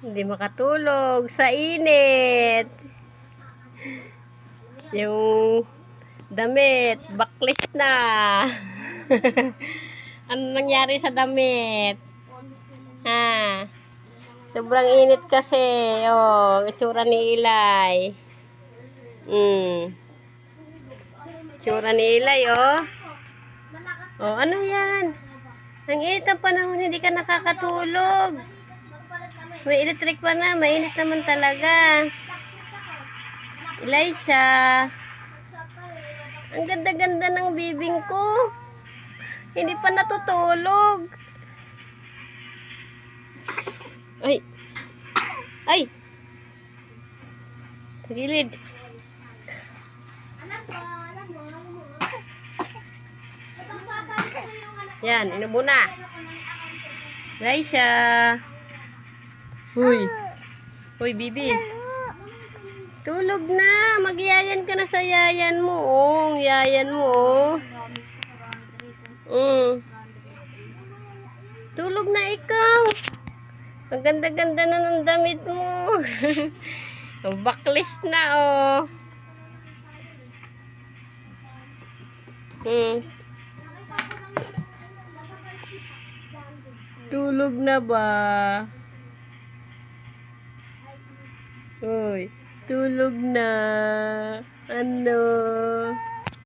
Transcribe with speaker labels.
Speaker 1: Hindi makatulog sa init. Yung damit, backlist na. Ano nangyari sa damit? Ha? Sobrang init kasi. Oh, itsura ni Ilay. Itsura ni Ilay, oh. Oh, ano yan? Ang init ang panahon, hindi ka nakakatulog. May electric pa na, mainit naman talaga. Elisha, ang ganda-ganda ng bibing ko. Hindi pa natutulog. Ay! Ay! Sa gilid. Yan, inubo na. Elisha. Huy. Huy, bibi. Tulog na. Magyayan ka na sa yayan mo. Oh, yayan mo. Oh. Tulog na ikaw. Ang ganda-ganda na ng damit mo. Backlist na, oh. Tulog na ba? Uy, tulog na. Ano?